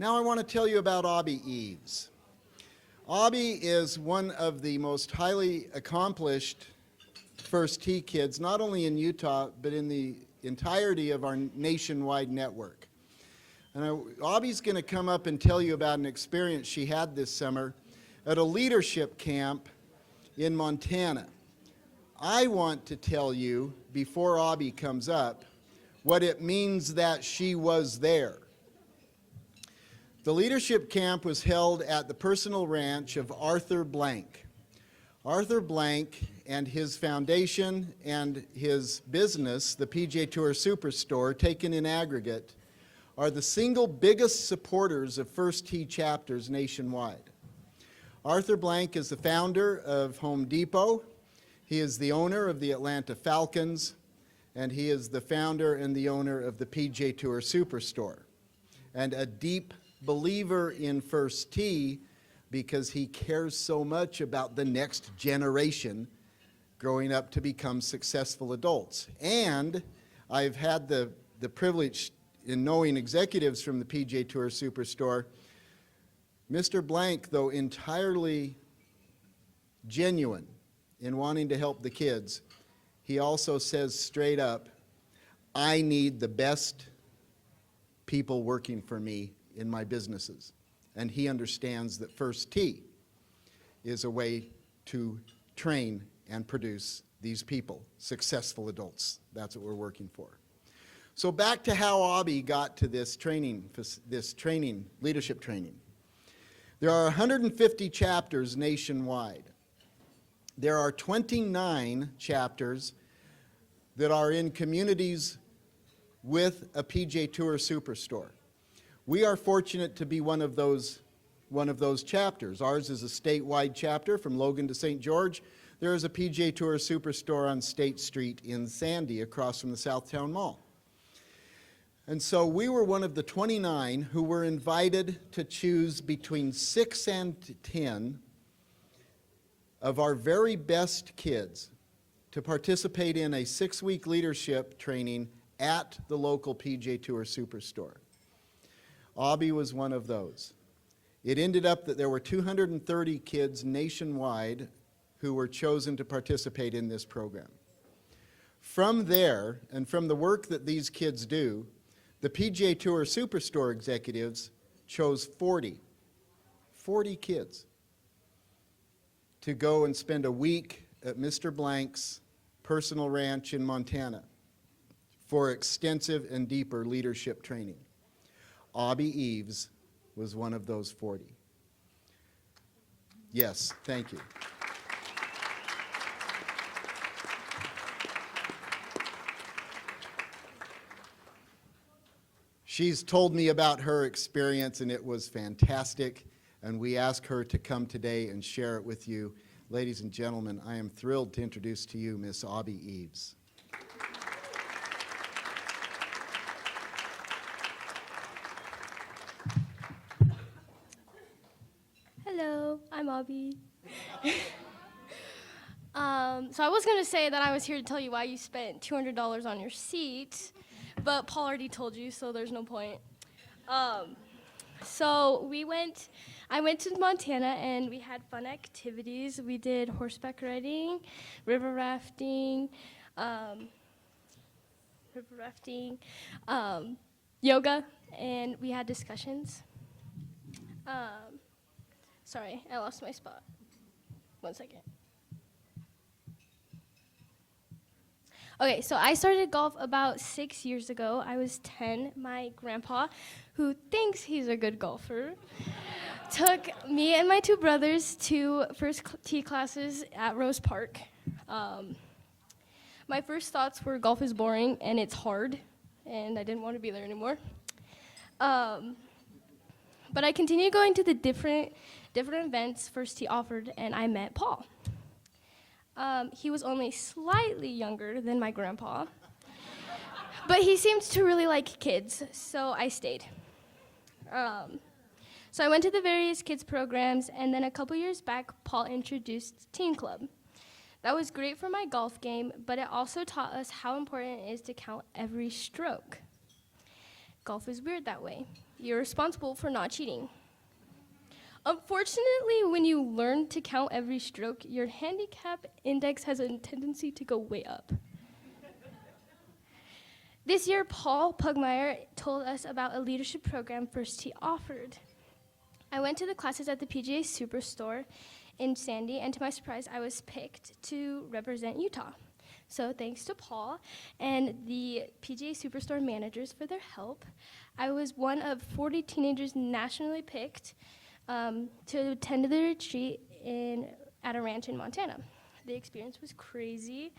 Now I want to tell you about Aubi Eaves. Aubi is one of the most highly accomplished First Tee kids, not only in Utah, but in the entirety of our nationwide network. And Aubi's going to come up and tell you about an experience she had this summer at a leadership camp in Montana. I want to tell you, before Aubi comes up, what it means that she was there. The leadership camp was held at the personal ranch of Arthur Blank. Arthur Blank and his foundation and his business, the PGA Tour Superstore, taken in aggregate, are the single biggest supporters of First Tee chapters nationwide. Arthur Blank is the founder of Home Depot. He is the owner of the Atlanta Falcons, and he is the founder and the owner of the PGA Tour Superstore, and a deep believer in First Tee because he cares so much about the next generation growing up to become successful adults. And I've had the privilege in knowing executives from the PGA Tour Superstore. Mr. Blank, though entirely genuine in wanting to help the kids, he also says straight up, I need the best people working for me in my businesses. And he understands that First Tee is a way to train and produce these people, successful adults. That's what we're working for. So back to how Aubi got to this leadership training. There are 150 chapters nationwide. There are 29 chapters that are in communities with a PGA Tour Superstore. We are fortunate to be one of those chapters. Ours is a statewide chapter from Logan to St. George. There is a PGA Tour Superstore on State Street in Sandy across from the Southtown Mall. And so we were one of the 29 who were invited to choose between 6 and 10 of our very best kids to participate in a 6-week leadership training at the local PGA Tour Superstore. Aubi was one of those. It ended up that there were 230 kids nationwide who were chosen to participate in this program. From there, and from the work that these kids do, the PGA Tour Superstore executives chose 40 kids to go and spend a week at Mr. Blank's personal ranch in Montana for extensive and deeper leadership training. Aubi Eaves was one of those 40. Yes, thank you. She's told me about her experience, and it was fantastic, and we asked her to come today and share it with you. Ladies and gentlemen, I am thrilled to introduce to you Miss Aubi Eaves. Hello, I'm Aubi. So I was going to say that I was here to tell you why you spent $200 on your seat, but Paul already told you, so there's no point. So I went to Montana, and we had fun activities. We did horseback riding, river rafting, yoga, and we had discussions. Sorry, I lost my spot. 1 second. Okay, so I started golf about 6 years ago. I was 10. My grandpa, who thinks he's a good golfer, took me and my two brothers to first tee classes at Rose Park. My first thoughts were golf is boring and it's hard, and I didn't want to be there anymore. But I continued going to the different events First Tee offered, and I met Paul. He was only slightly younger than my grandpa, but he seemed to really like kids, so I stayed. So I went to the various kids programs, and then a couple years back, Paul introduced Teen Club. That was great for my golf game, but it also taught us how important it is to count every stroke. Golf is weird that way. you're responsible for not cheating. Unfortunately, when you learn to count every stroke, your handicap index has a tendency to go way up. This year, Paul Pugmire told us about a leadership program First Tee offered. I went to the classes at the PGA Superstore in Sandy, and to my surprise, I was picked to represent Utah. So thanks to Paul and the PGA Superstore managers for their help, I was one of 40 teenagers nationally picked to attend the retreat at a ranch in Montana. The experience was crazy.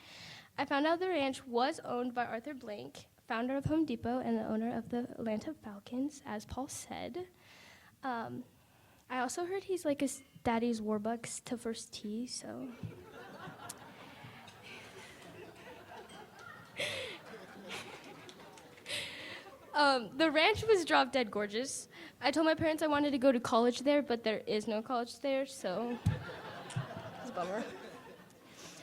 I found out the ranch was owned by Arthur Blank, founder of Home Depot and the owner of the Atlanta Falcons, as Paul said. I also heard he's like his daddy's Warbucks to First Tee, so. The ranch was drop dead gorgeous. I told my parents I wanted to go to college there, but there is no college there, so it's a bummer.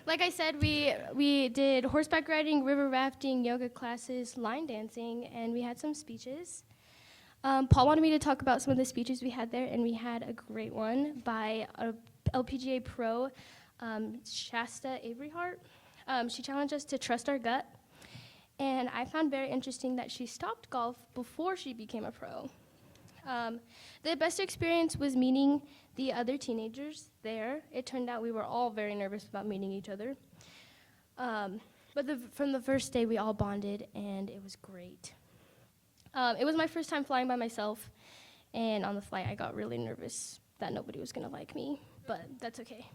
Like I said, we did horseback riding, river rafting, yoga classes, line dancing, and we had some speeches. Paul wanted me to talk about some of the speeches we had there, and we had a great one by a LPGA pro, Shasta Averyhart. She challenged us to trust our gut, and I found very interesting that she stopped golf before she became a pro. The best experience was meeting the other teenagers there. It turned out we were all very nervous about meeting each other. But from the first day, we all bonded, and it was great. It was my first time flying by myself, and on the flight, I got really nervous that nobody was going to like me, but that's okay.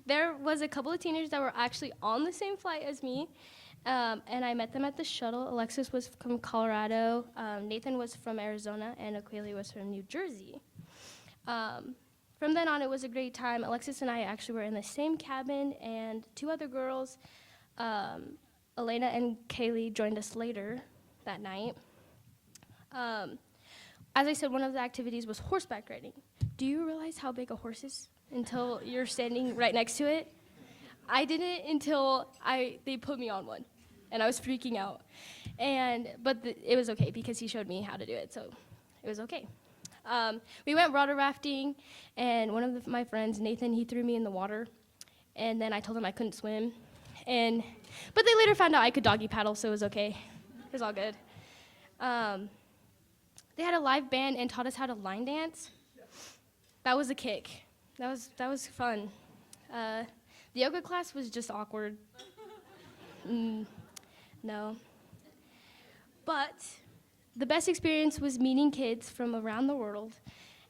There was a couple of teenagers that were actually on the same flight as me, and I met them at the shuttle. Alexis was from Colorado, Nathan was from Arizona, and Aquili was from New Jersey. From then on, it was a great time. Alexis and I actually were in the same cabin, and two other girls, Elena and Kaylee, joined us later that night. As I said, one of the activities was horseback riding. Do you realize how big a horse is until you're standing right next to it? I didn't until they put me on one, and I was freaking out. But it was okay because he showed me how to do it, so it was okay. We went water rafting, and one of my friends, Nathan, he threw me in the water, and then I told him I couldn't swim. But they later found out I could doggy paddle, so it was okay. It was all good. They had a live band and taught us how to line dance. That was a kick. That was fun. The yoga class was just awkward. No. But the best experience was meeting kids from around the world,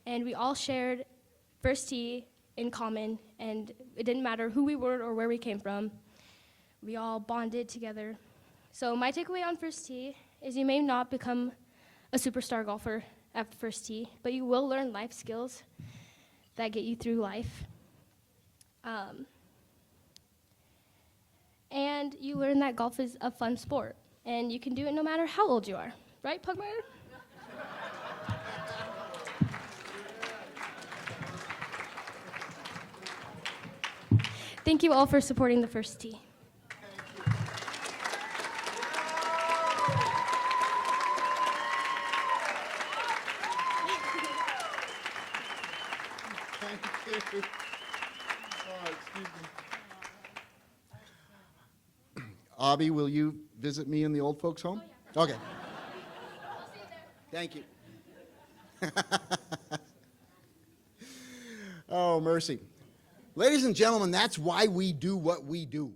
and we all shared First Tee in common, and it didn't matter who we were or where we came from. We all bonded together. So my takeaway on First Tee is you may not become a superstar golfer at First Tee, but you will learn life skills that get you through life. And you learn that golf is a fun sport, and you can do it no matter how old you are. Right, Pugmire? Thank you all for supporting the First Tee. Thank you. Oh, excuse me. Aubi, will you visit me in the old folks' home? Oh, yeah. Okay. I'll see you there. Thank you. Oh, mercy. Ladies and gentlemen, that's why we do what we do.